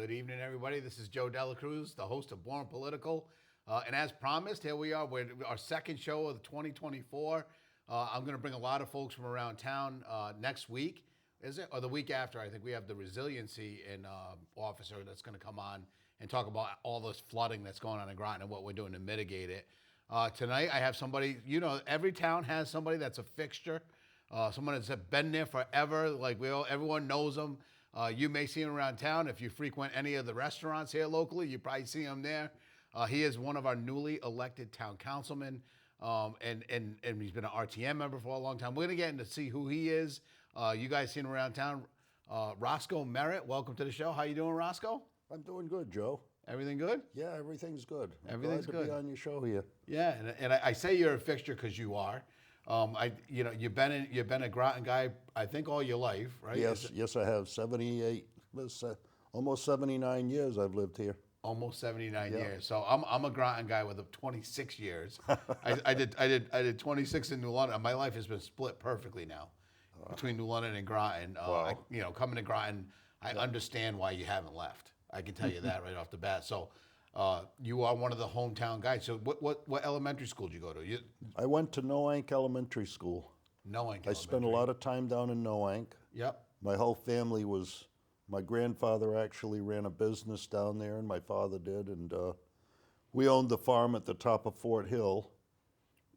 Good evening, everybody. This is Joe Dela Cruz, the host of Born Political. And as promised, here we are with our second show of 2024. I'm going to bring a lot of folks from around town next week, is it? Or the week after. I think we have the resiliency officer that's going to come on and talk about all this flooding that's going on in Groton and what we're doing to mitigate it. Tonight, I have somebody, every town has somebody that's a fixture, someone that's been there forever. Like everyone knows them. You may see him around town. If you frequent any of the restaurants here locally, you probably see him there. He is one of our newly elected town councilmen, and he's been an RTM member for a long time. We're going to get into see who he is. You guys see him around town. Roscoe Merritt, welcome to the show. How you doing, Roscoe? I'm doing good, Joe. Everything good? Yeah, everything's good. Everything's glad to good. be on your show here. Yeah, and I say you're a fixture because you are. You've been a Groton guy, I think, all your life, right? Yes, I have 78, almost 79 years I've lived here. Almost 79 years. So I'm a Groton guy with 26 years. I did 26 in New London. My life has been split perfectly now between New London and Groton. Wow. Coming to Groton, I understand why you haven't left. I can tell you that right off the bat. So you are one of the hometown guys. So what elementary school did you go to? I went to Noank Elementary School. Noank. I spent a lot of time down in Noank. Yep. My whole family my grandfather actually ran a business down there, and my father did, and we owned the farm at the top of Fort Hill,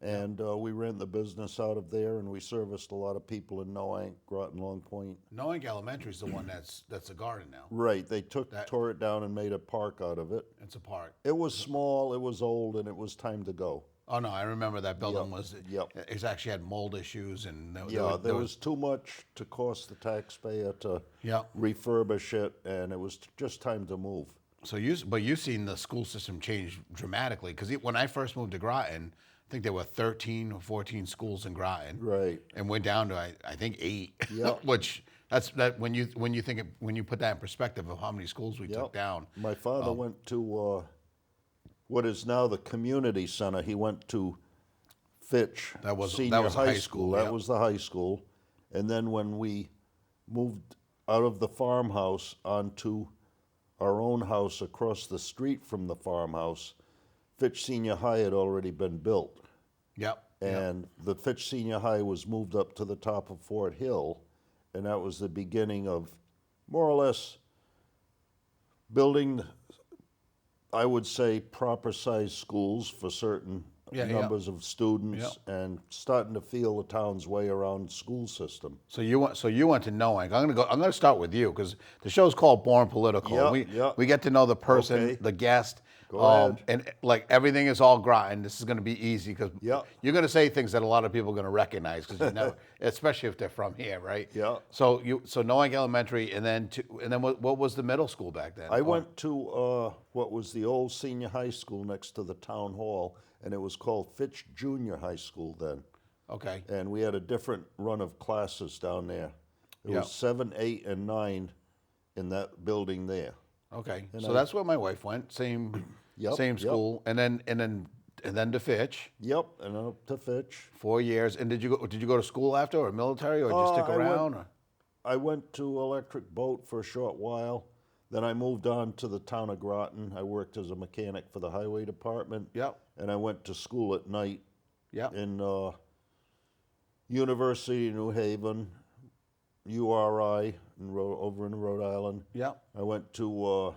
and we ran the business out of there, and we serviced a lot of people in Noank, Groton, Long Point. Noank Elementary is the one that's a garden now. Right, they tore it down and made a park out of it. It's a park. It was small, it was old, and it was time to go. Oh no, I remember that building Yep. It's actually had mold issues and there was too much to cost the taxpayer to refurbish it, and it was just time to move. So you've seen the school system change dramatically, because when I first moved to Groton, I think there were 13 or 14 schools in Groton. Right. And we're down to I think 8. Yep. Which when you put that in perspective of how many schools we took down. My father went to what is now the community center. He went to Fitch Senior High School. That was the high school. And then when we moved out of the farmhouse onto our own house across the street from the farmhouse, Fitch Senior High had already been built. Yep. And the Fitch Senior High was moved up to the top of Fort Hill, and that was the beginning of more or less building, I would say, proper sized schools for certain numbers of students, and starting to feel the town's way around school system. So you went to Noank. I'm gonna start with you, because the show's called Born Political. We get to know the person, the guest. Go ahead. And like everything is all Groton. This is going to be easy, because you're going to say things that a lot of people are going to recognize, because you never, especially if they're from here, right? Yeah. So Noank Elementary, and then what was the middle school back then? I went to what was the old senior high school next to the town hall, and it was called Fitch Junior High School then. Okay. And we had a different run of classes down there. It was 7, 8, and 9 in that building there. Okay. So that's where my wife went. Same school, and then to Fitch. Yep, and up to Fitch. 4 years. And did you go to school after, or military, or just stick around? I went to Electric Boat for a short while. Then I moved on to the town of Groton. I worked as a mechanic for the highway department. Yep. And I went to school at night. Yep. In University of New Haven, URI, over in Rhode Island. Yep. I went to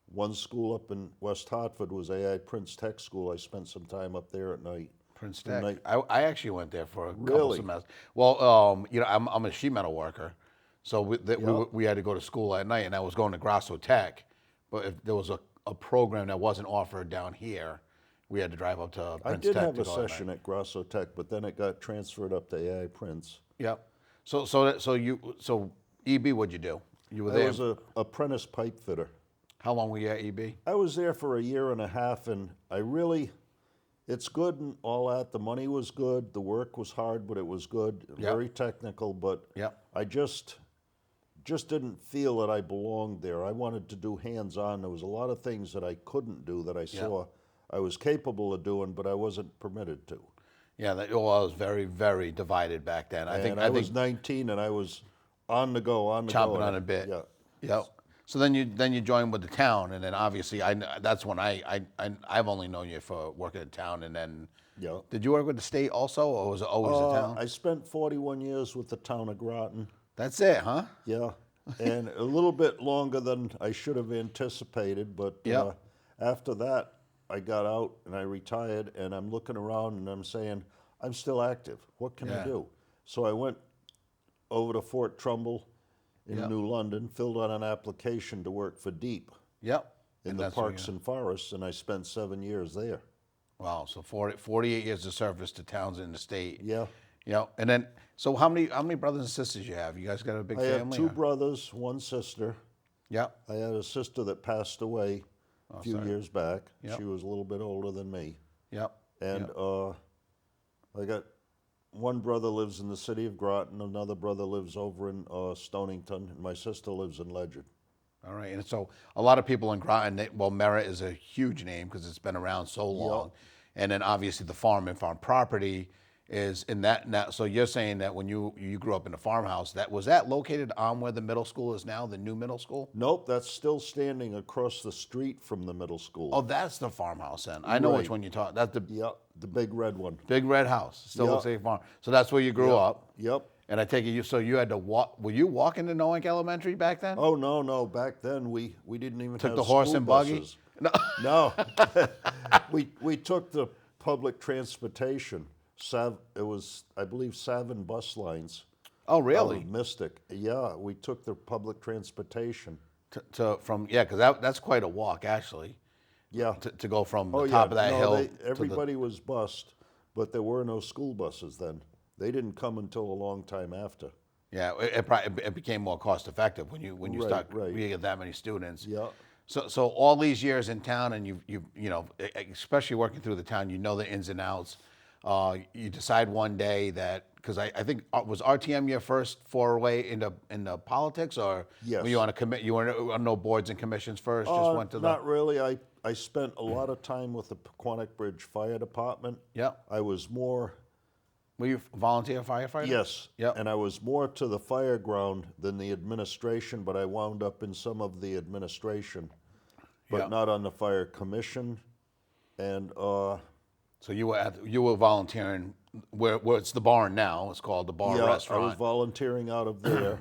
one school up in West Hartford, was AI Prince Tech School. I spent some time up there at night. Prince Tech. I actually went there for a couple semesters. Well, I'm a sheet metal worker, so we had to go to school at night, and I was going to Grosso Tech, but if there was a program that wasn't offered down here, we had to drive up to Prince Tech. I did have a session at Grosso Tech, but then it got transferred up to AI Prince. Yep. So EB, what'd you do? You were there. I was an apprentice pipe fitter. How long were you at EB? I was there for a year and a half, and it's good and all that. The money was good. The work was hard, but it was good. Very technical, but I just didn't feel that I belonged there. I wanted to do hands-on. There was a lot of things that I couldn't do that I saw I was capable of doing, but I wasn't permitted to. Yeah, I was very, very divided back then. I was 19, and I was on the go, chomping on a bit. Yeah. Yep. So then you joined with the town, and then obviously that's when I've only known you for working in town, and then Yeah. did you work with the state also, or was it always the town? I spent 41 years with the town of Groton. That's it, huh? Yeah, and a little bit longer than I should have anticipated, but Yep. after that, I got out and I retired, and I'm looking around and I'm saying, I'm still active. What can I do? So I went over to Fort Trumbull in New London, filled out an application to work for DEEP Yep. in the Parks and Forests, and I spent 7 years there. Wow, so 48 years of service to towns in the state. Yeah. And then, so how many brothers and sisters you have? You guys got a big I family? have two brothers, one sister. Yep. I had a sister that passed away a few years back. Yep. She was a little bit older than me. Yep. And I got one brother lives in the city of Groton, another brother lives over in Stonington, and my sister lives in Ledyard. All right, and so a lot of people in Groton, Merritt is a huge name because it's been around so long. Yep. And then obviously the farm and farm property is in that now. So you're saying that when you grew up in a farmhouse, was that located on where the middle school is now, the new middle school? Nope, that's still standing across the street from the middle school. Oh, that's the farmhouse then. I know which one you're talking. That's the the big red one. big red house. Still looks like a farm. So that's where you grew up. Yep. And I take it so you had to walk. Were you walking to Noank Elementary back then? Oh no! Back then we didn't even Took have the horse school and buggy? buses. No. we took the public transportation. It was, I believe, 7 bus lines. Oh, Out really? of Mystic. Yeah, we took the public transportation. Because that's quite a walk actually. Yeah. To go from the top of that hill. Everybody was bused, but there were no school buses then. They didn't come until a long time after. Yeah, it became more cost effective when you Right. you get that many students. Yeah. So all these years in town, and you know, especially working through the town, you know the ins and outs. You decide one day that, because I think was RTM your first foray into politics, or Yes. were you on a commit? You were on no boards and commissions first. Just went to the. Not really. I spent a lot of time with the Pequannock Bridge Fire Department. Yeah. I was more. Were you a volunteer firefighter? Yes. Yep. And I was more to the fire ground than the administration, but I wound up in some of the administration, but Yep. not on the fire commission. And So you were volunteering where it's the barn now. It's called the Bar yeah, Restaurant. I was volunteering out of there,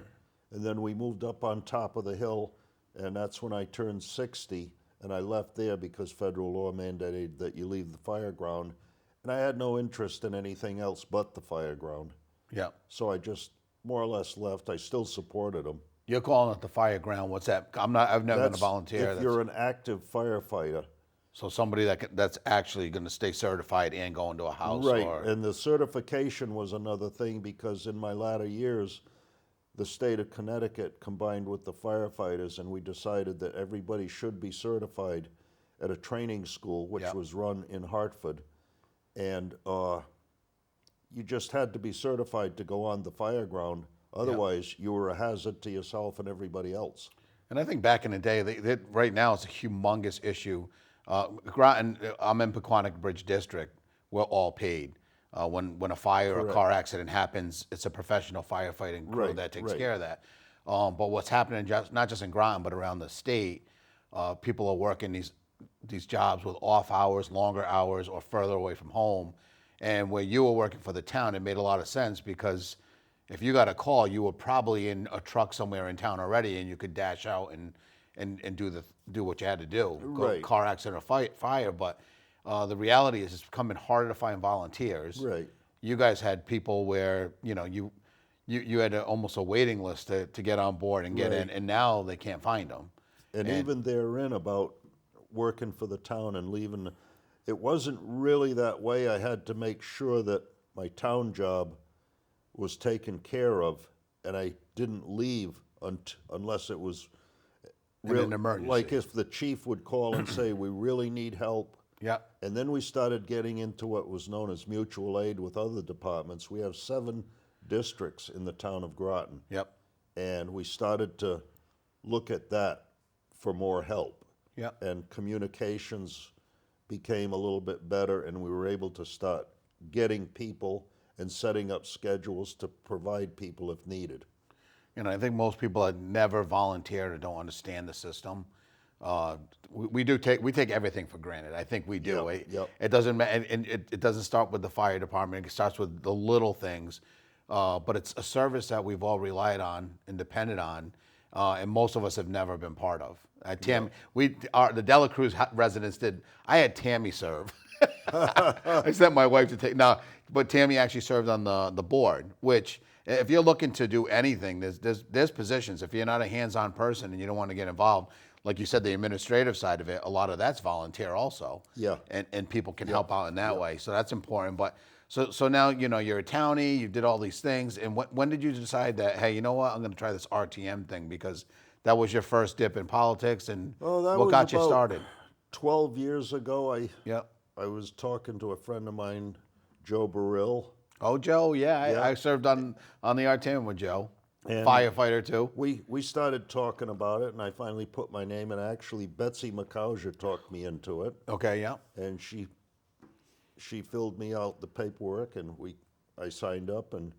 and then we moved up on top of the hill, and that's when I turned 60, and I left there because federal law mandated that you leave the fire ground, and I had no interest in anything else but the fire ground. Yeah. So I just more or less left. I still supported them. You're calling it the fire ground. What's that? I've never been a volunteer. If you're an active firefighter. So somebody that's actually going to stay certified and go into a house. Right, Or, and the certification was another thing because in my latter years, the state of Connecticut combined with the firefighters, and we decided that everybody should be certified at a training school, which Yep. was run in Hartford. And you just had to be certified to go on the fire ground. Otherwise, you were a hazard to yourself and everybody else. and I think back in the day, right now it's a humongous issue. Groton, I'm in Pequannock Bridge District. We're all paid. When a fire or a car accident happens, it's a professional firefighting crew Right, that takes right. care of that. But what's happening, not just in Groton, but around the state, people are working these jobs with off hours, longer hours, or further away from home. And where you were working for the town, it made a lot of sense because if you got a call, you were probably in a truck somewhere in town already, and you could dash out and do what you had to do. Right. Car accident or fire. But the reality is it's becoming harder to find volunteers. Right. You guys had people where, you had almost a waiting list to get on board and get in, and now they can't find them. And even therein about working for the town and leaving, it wasn't really that way. I had to make sure that my town job was taken care of, and I didn't leave unless it was an emergency. Like if the chief would call and say, we really need help. Yeah. And then we started getting into what was known as mutual aid with other departments. We have 7 districts in the town of Groton. Yep. And we started to look at that for more help. Yep. And communications became a little bit better, and we were able to start getting people and setting up schedules to provide people if needed. I think most people have never volunteered or don't understand the system. We take everything for granted. I think we do. It doesn't and it doesn't start with the fire department. It starts with the little things, but it's a service that we've all relied on and depended on, and most of us have never been part of. The Dela Cruz residents did. I had Tammy serve. I sent my wife to take but Tammy actually served on the board. Which, if you're looking to do anything, there's positions. If you're not a hands-on person and you don't want to get involved, like you said, the administrative side of it, a lot of that's volunteer also. Yeah. And people can help out in that way. So that's important. But so now, you're a townie, you did all these things. And when did you decide that, hey, you know what, I'm going to try this RTM thing? Because that was your first dip in politics, and what got you started? 12 years ago, I was talking to a friend of mine, Joe Burrill. Oh, Joe, yeah. I served on the RTM with Joe. And firefighter too. We started talking about it, and I finally put my name in. Actually, Betsy McCauser talked me into it. Okay, yeah. And she filled me out the paperwork, and I signed up and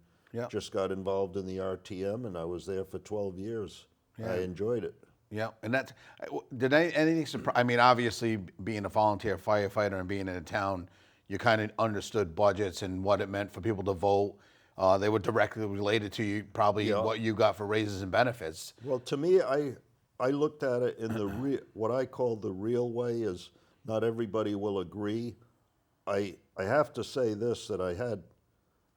just got involved in the RTM, and I was there for 12 years. Yeah. I enjoyed it. Yeah, and anything surprise? I mean, obviously, being a volunteer firefighter and being in a town, you kind of understood budgets and what it meant for people to vote. They were directly related to you, probably what you got for raises and benefits. Well, to me, I looked at it in what I call the real way. Is not everybody will agree. I have to say this, that I had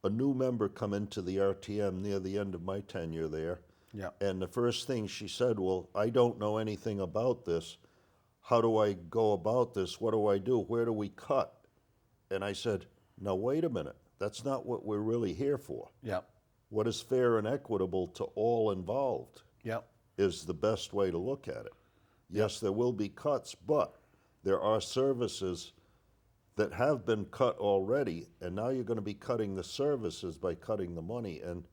a new member come into the RTM near the end of my tenure there. Yeah. And the first thing she said, well, I don't know anything about this. How do I go about this? What do I do? Where do we cut? And I said, now, wait a minute. That's not what we're really here for. Yeah. What is fair and equitable to all involved is the best way to look at it. Yes, there will be cuts, but there are services that have been cut already, and now you're going to be cutting the services by cutting the money. And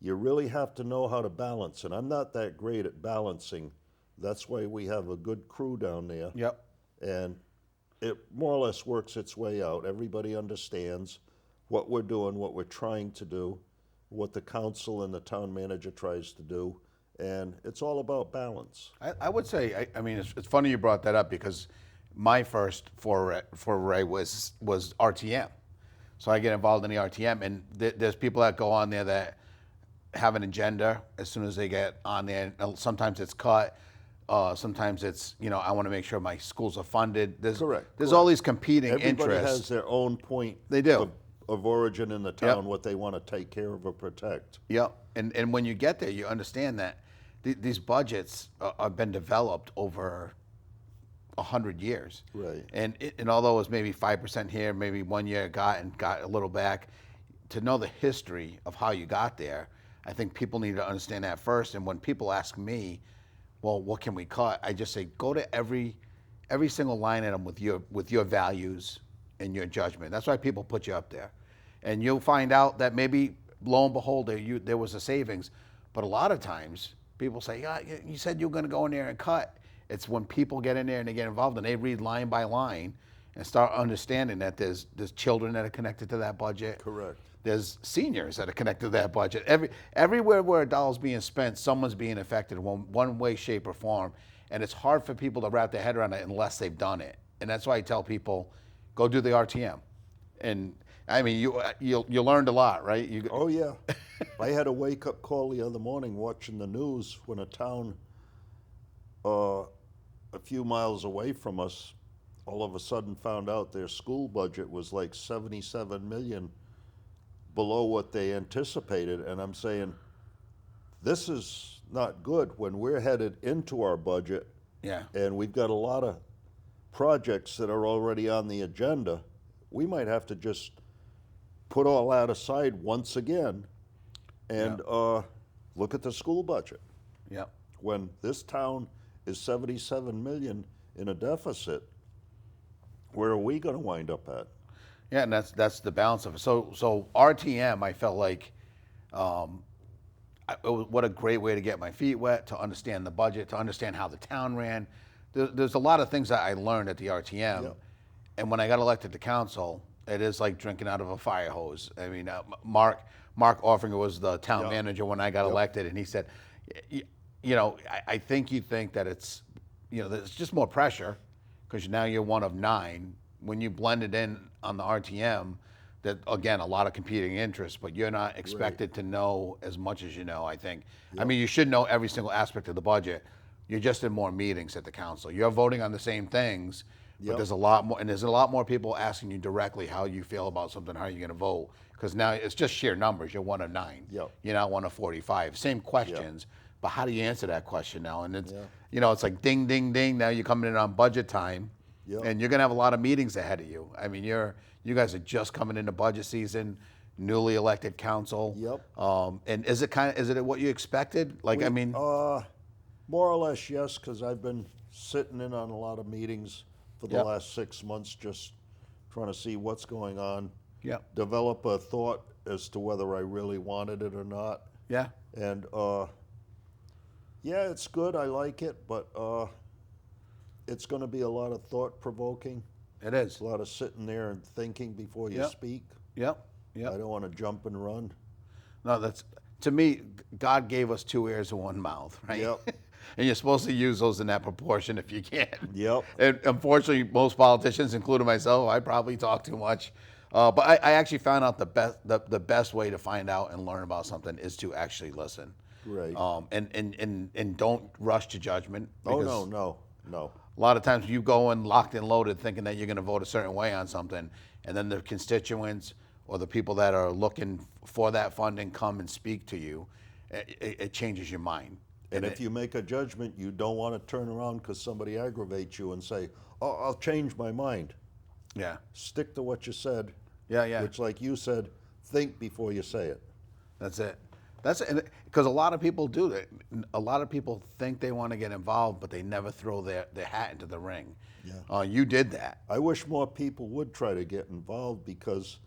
you really have to know how to balance, and I'm not that great at balancing. That's why we have a good crew down there. Yep. And it more or less works its way out. Everybody understands what we're doing, what we're trying to do, what the council and the town manager tries to do, and it's all about balance. I would say, I mean, it's funny you brought that up, because my first foray was RTM. So I get involved in the RTM, and there's people that go on there that have an agenda as soon as they get on there. Sometimes it's cut. Sometimes it's, I want to make sure my schools are funded. Correct. There's all these competing interests. Everybody has their own point. They do. Of origin in the town, what they want to take care of or protect. Yeah, and when you get there, you understand that these budgets have been developed over 100 years. Right. And although it was maybe 5% here, maybe 1 year got a little back, to know the history of how you got there, I think people need to understand that first. And when people ask me, well, what can we cut? I just say, go to every single line item with your values and your judgment. That's why people put you up there. And you'll find out that maybe, lo and behold, there was a savings. But a lot of times, people say, yeah, you said you were going to go in there and cut. It's when people get in there and they get involved and they read line by line and start understanding that there's children that are connected to that budget. Correct. There's seniors that are connected to that budget. Everywhere where a dollar's being spent, someone's being affected in one way, shape, or form. And it's hard for people to wrap their head around it unless they've done it. And that's why I tell people, go do the RTM. And I mean, you learned a lot, right? Oh yeah. I had a wake-up call the other morning watching the news when a town a few miles away from us all of a sudden found out their school budget was like $77 million below what they anticipated. And I'm saying, this is not good when we're headed into our budget. Yeah. And we've got a lot of projects that are already on the agenda. We might have to just put all that aside once again and look at the school budget. Yeah. When this town is $77 million in a deficit, where are we going to wind up at? Yeah, and that's the balance of it. So RTM, I felt like, what a great way to get my feet wet, to understand the budget, to understand how the town ran. There's a lot of things that I learned at the RTM, and when I got elected to council, It is like drinking out of a fire hose. I mean, Mark Offinger was the town manager when I got elected, and he said, I think you think that it's, that it's just more pressure because now you're one of 9. When you blend it in on the RTM, that again, a lot of competing interests, but you're not expected to know as much as you know, I think. I mean, you should know every single aspect of the budget. You're just in more meetings at the council. You're voting on the same things, but there's a lot more, and there's a lot more people asking you directly how you feel about something, how you're going to vote, because now it's just sheer numbers. You're one of 9. You're not one of 45. Same questions, but how do you answer that question now? And it's, it's like ding, ding, ding. Now you're coming in on budget time, and you're going to have a lot of meetings ahead of you. I mean, you guys are just coming into budget season, newly elected council. And is it what you expected? Like, More or less, yes, because I've been sitting in on a lot of meetings for the last 6 months, just trying to see what's going on. Develop a thought as to whether I really wanted it or not. And it's good. I like it, but it's going to be a lot of thought provoking. It is a lot of sitting there and thinking before you speak. I don't want to jump and run. No, to me, God gave us 2 ears and 1 mouth, right? And you're supposed to use those in that proportion if you can. And unfortunately, most politicians, including myself, I probably talk too much. But I actually found out the best way to find out and learn about something is to actually listen. And don't rush to judgment. No. A lot of times you go in locked and loaded thinking that you're going to vote a certain way on something, and then the constituents or the people that are looking for that funding come and speak to you, it changes your mind. And if you make a judgment, you don't want to turn around because somebody aggravates you and say, "Oh, I'll change my mind." Stick to what you said. Which, like you said, think before you say it. That's it. Because a lot of people do that. A lot of people think they want to get involved, but they never throw their hat into the ring. You did that. I wish more people would try to get involved because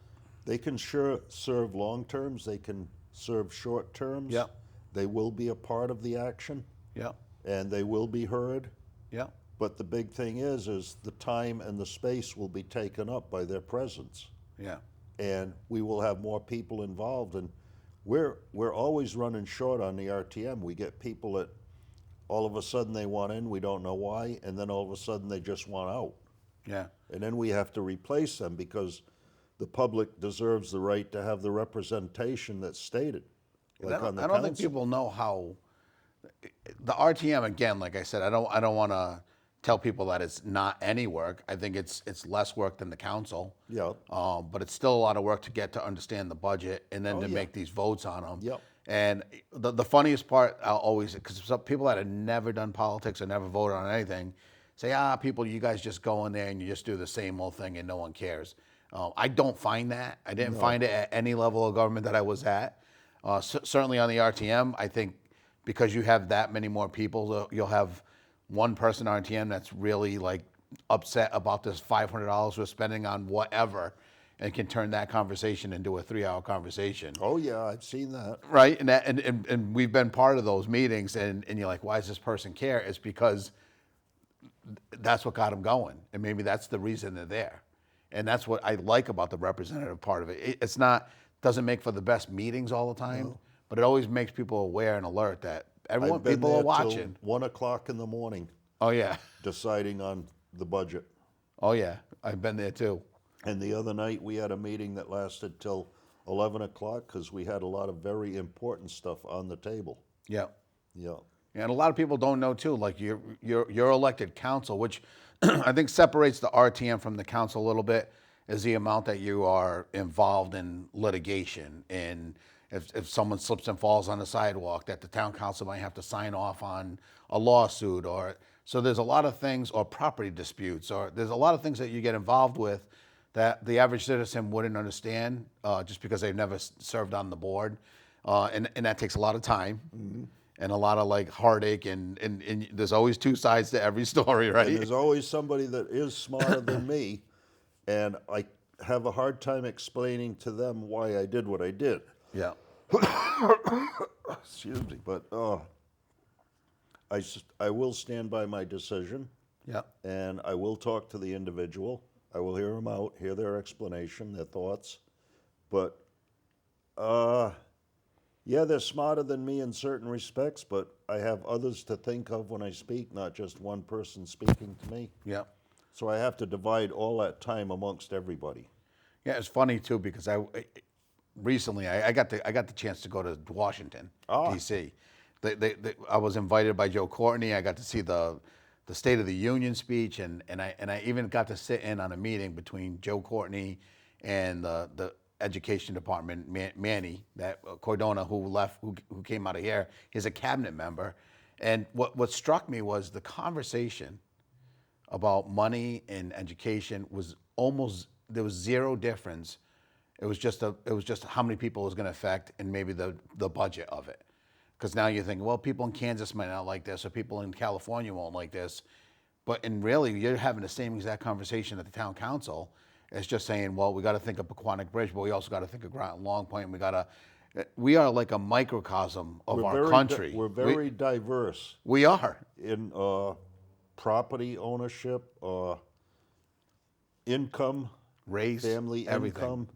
they can sure serve long terms. They can serve short terms. They will be a part of the action. And they will be heard. But the big thing is the time and the space will be taken up by their presence. And we will have more people involved. And we're always running short on the RTM. We get people that all of a sudden they want in, we don't know why, and then all of a sudden they just want out. And then we have to replace them because the public deserves the right to have the representation that's stated. Like on the I don't think people know how the RTM, again, like I said, I don't want to tell people that it's not any work. I think it's less work than the council. But it's still a lot of work to get to understand the budget and then make these votes on them. And the funniest part, I'll always, because some people that have never done politics or never voted on anything, say, people, you guys just go in there and you just do the same old thing and no one cares. I don't find that. I didn't find it at any level of government that I was at. Certainly on the RTM, I think because you have that many more people, you'll have one person on RTM that's really like upset about this $500 we're spending on whatever, and can turn that conversation into a 3-hour conversation. I've seen that. Right, and we've been part of those meetings, and you're like, why does this person care? It's because that's what got them going, and maybe that's the reason they're there. And that's what I like about the representative part of it. It's not, doesn't make for the best meetings all the time, but it always makes people aware and alert that people are watching. 1 o'clock in the morning. Deciding on the budget. I've been there too. And the other night we had a meeting that lasted till 11 o'clock because we had a lot of very important stuff on the table. And a lot of people don't know too, like your elected council, which I think separates the RTM from the council a little bit, is the amount that you are involved in litigation. And if someone slips and falls on the sidewalk, that the town council might have to sign off on a lawsuit, so there's a lot of things, or property disputes, or there's a lot of things that you get involved with that the average citizen wouldn't understand just because they've never served on the board. And that takes a lot of time. And a lot of like heartache, and there's always 2 sides to every story, right? And there's always somebody that is smarter than me, and I have a hard time explaining to them why I did what I did. Excuse me, but I will stand by my decision. And I will talk to the individual. I will hear them out, hear their explanation, their thoughts. But, yeah, they're smarter than me in certain respects, but I have others to think of when I speak, not just one person speaking to me. Yeah. So I have to divide all that time amongst everybody. Yeah, it's funny too because recently I got the chance to go to Washington, D.C. I was invited by Joe Courtney. I got to see the State of the Union speech, and I even got to sit in on a meeting between Joe Courtney and the Education Department, Manny, that Cordona, who came out of here. He's a cabinet member, and what struck me was the conversation about money and education was almost, there was zero difference. It was just how many people it was going to affect and maybe the budget of it. Because now you're thinking, well, people in Kansas might not like this, or people in California won't like this. But really, you're having the same exact conversation at the town council. It's just saying, well, we got to think of Pequannock Bridge, but we also got to think of Groton Long Point. We are like a microcosm of our country. We're very diverse. We are. In property ownership, income, race, family everything. income.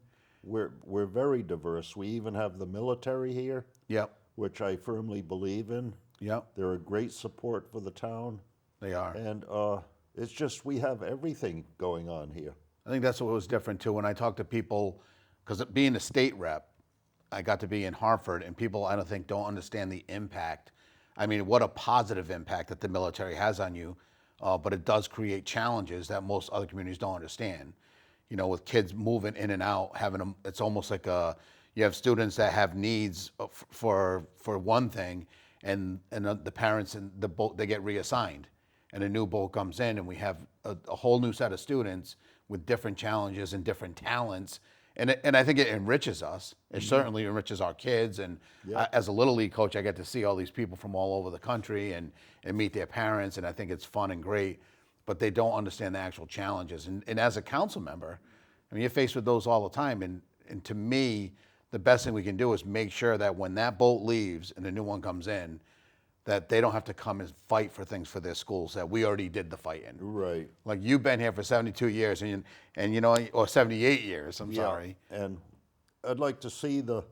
We're very diverse. We even have the military here. Yep. Which I firmly believe in. Yep. They're a great support for the town. They are. And it's just we have everything going on here. I think that's what was different too. When I talk to people, because being a state rep, I got to be in Hartford, and people I don't think don't understand the impact. I mean, what a positive impact that the military has on you, but it does create challenges that most other communities don't understand. You know, with kids moving in and out, having them, it's almost like you have students that have needs for one thing, and the parents and the boat, they get reassigned, and a new boat comes in, and we have a whole new set of students with different challenges and different talents, and I think it enriches us. It certainly enriches our kids, and as a Little League coach, I get to see all these people from all over the country and meet their parents, and I think it's fun and great, but they don't understand the actual challenges. And as a council member, I mean, you're faced with those all the time, and to me, the best thing we can do is make sure that when that boat leaves and the new one comes in, that they don't have to come and fight for things for their schools, that we already did the fighting. Right. Like you've been here for 72 years and you know, or 78 years, I'm sorry. And I'd like to see the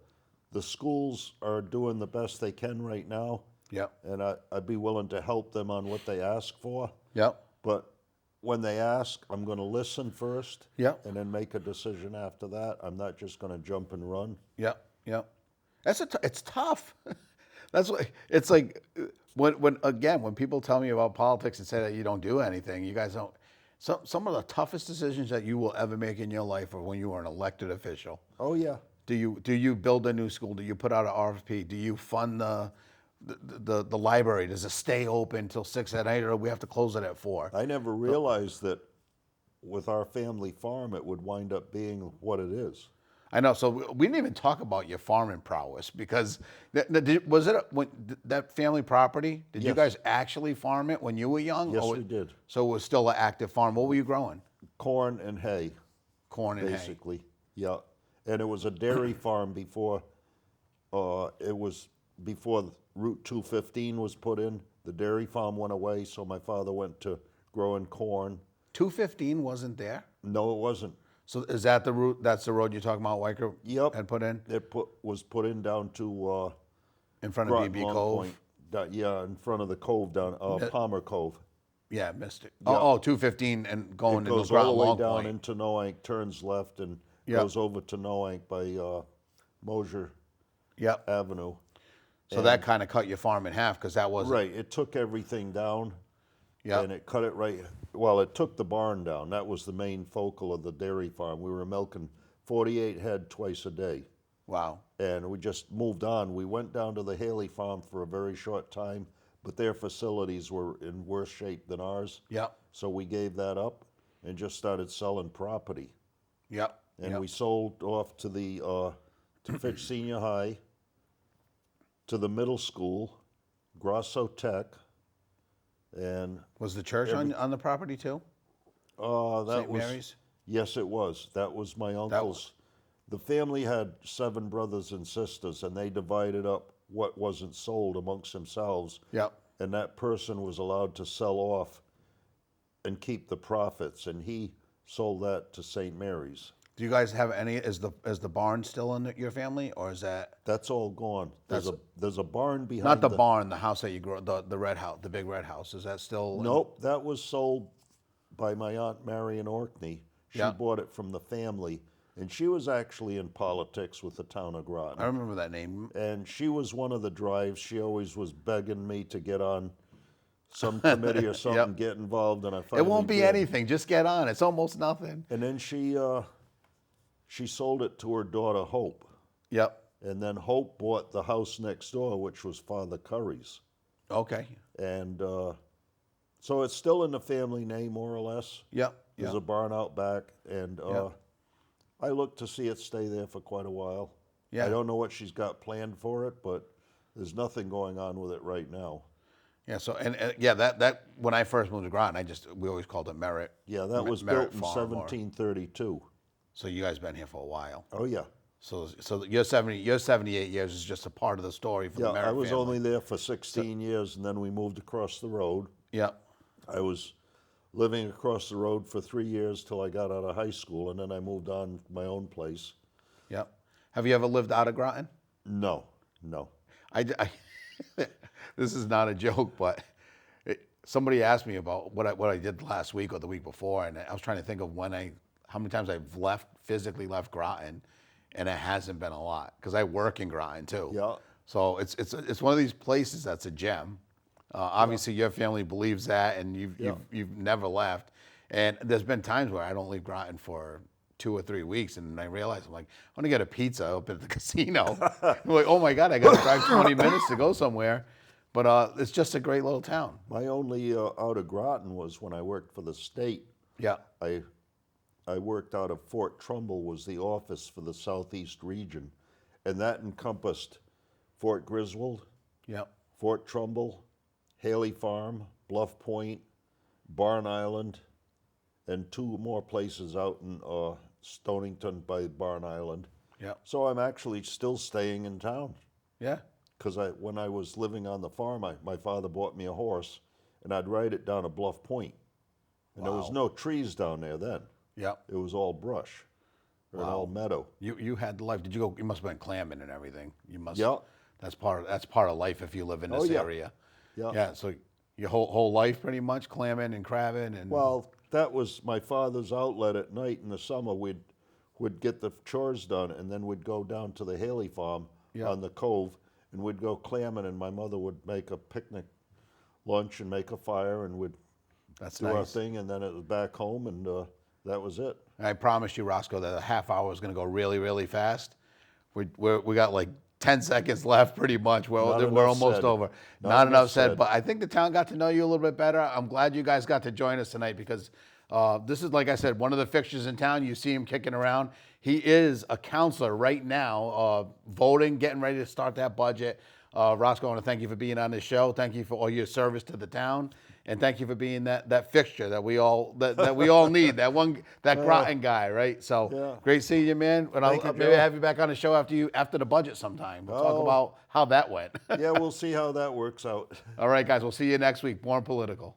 schools are doing the best they can right now. Yep. And I'd be willing to help them on what they ask for. Yep. But when they ask, I'm going to listen first. Yep. And then make a decision after that. I'm not just going to jump and run. Yep. Yep. It's tough. That's what it's like when people tell me about politics and say that you don't do anything, you guys don't. Some of the toughest decisions that you will ever make in your life are when you are an elected official. Oh yeah. Do you build a new school? Do you put out an RFP? Do you fund the library? Does it stay open till 6 at night, or we have to close it at 4? I never realized that with our family farm, it would wind up being what it is. I know. So we didn't even talk about your farming prowess, because was it that family property? Did you guys actually farm it when you were young? Yes, we did. So it was still an active farm. What were you growing? Corn and hay. Corn and hay. Basically, yeah. And it was a dairy farm before. It was before Route 215 was put in. The dairy farm went away, so my father went to growing corn. 215 wasn't there? No, it wasn't. So is that the route? That's the road you're talking about, Weicker? Yep. Had put in? It was put in down to in front of Groton BB Long Cove? Point. Yeah, in front of the cove down, Palmer Cove. Yeah, missed it. Yep. Oh, 215 and going It into goes Groton all the way Long down Point. into Noank, turns left, and Yep. goes over to Noank by Mosier Yep. Avenue. So that kind of cut your farm in half, because that was Right, it took everything down. Yep. And it cut it right, well, it took the barn down. That was the main focal of the dairy farm. We were milking 48 head twice a day. Wow. And we just moved on. We went down to the Haley farm for a very short time, but their facilities were in worse shape than ours. Yep. So we gave that up and just started selling property. Yep. And Yep. we sold off to the to Fitch Senior High, to the middle school, Grosso Tech, and Was the church on the property too? that St. was Mary's? Yes, it was. That was my uncle's. The family had 7 brothers and sisters, and they divided up what wasn't sold amongst themselves. Yep. And that person was allowed to sell off and keep the profits. And he sold that to St. Mary's. Do you guys have any? Is the barn still in your family, or is that? That's all gone. There's a barn behind. Not the barn, the house that you grew, the red house, the big red house. Is that still? Nope, that was sold by my Aunt Marion Orkney. She bought it from the family, and she was actually in politics with the town of Groton. I remember that name. And she was one of the drives. She always was begging me to get on some committee or something, get involved, and I finally It won't be did. anything. Just get on. It's almost nothing. And then she sold it to her daughter Hope. Yep. And then Hope bought the house next door, which was Father Curry's. Okay. And so it's still in the family name, more or less. Yep. There's a barn out back, and I look to see it stay there for quite a while. Yeah. I don't know what she's got planned for it, but there's nothing going on with it right now. Yeah. So that when I first moved to Groton, we always called it Merritt. Yeah, that was Merritt built in Farm 1732. So you guys been here for a while. Oh yeah. So your 78 years is just a part of the story for the Merritt I was family. only there for 16 years, and then we moved across the road. Yeah. I was living across the road for 3 years till I got out of high school, and then I moved on to my own place. Yeah. Have you ever lived out of Groton? No. This is not a joke, but somebody asked me about what I did last week or the week before, and I was trying to think of how many times I've physically left Groton, and it hasn't been a lot because I work in Groton too. Yeah. So it's one of these places that's a gem. Obviously, your family believes that, and you've never left. And there's been times where I don't leave Groton for 2 or 3 weeks, and I realize I'm like, I want to get a pizza up at the casino. I'm like, oh my God, I got to drive 20 minutes to go somewhere. But it's just a great little town. My only out of Groton was when I worked for the state. Yeah. I worked out of Fort Trumbull, was the office for the Southeast region, and that encompassed Fort Griswold, Fort Trumbull, Haley Farm, Bluff Point, Barn Island, and 2 more places out in Stonington by Barn Island. Yeah. So I'm actually still staying in town. Yeah. Because when I was living on the farm, my father bought me a horse, and I'd ride it down to Bluff Point. And there was no trees down there then. Yeah. It was all brush, or all meadow. You had the life. Did you go? You must have been clamming and everything. You must. Yeah. That's part of life if you live in this area. Yeah. Yeah. So your whole life pretty much clamming and crabbing and. Well, that was my father's outlet at night. In the summer, we'd get the chores done, and then we'd go down to the Haley Farm on the cove, and we'd go clamming, and my mother would make a picnic lunch and make a fire, and we'd do our thing, and then it was back home, and that was it. I promise you, Roscoe, that a half hour is going to go really, really fast. We got like 10 seconds left, pretty much. We're almost over. Not enough said, but I think the town got to know you a little bit better. I'm glad you guys got to join us tonight because this is, like I said, one of the fixtures in town. You see him kicking around. He is a counselor right now, voting, getting ready to start that budget. Roscoe, I want to thank you for being on this show. Thank you for all your service to the town. And thank you for being that fixture that we all need, that Groton guy, right? So great seeing you, man. And I'll maybe have you back on the show after the budget sometime. We'll talk about how that went. Yeah, we'll see how that works out. All right, guys, we'll see you next week. Born Political.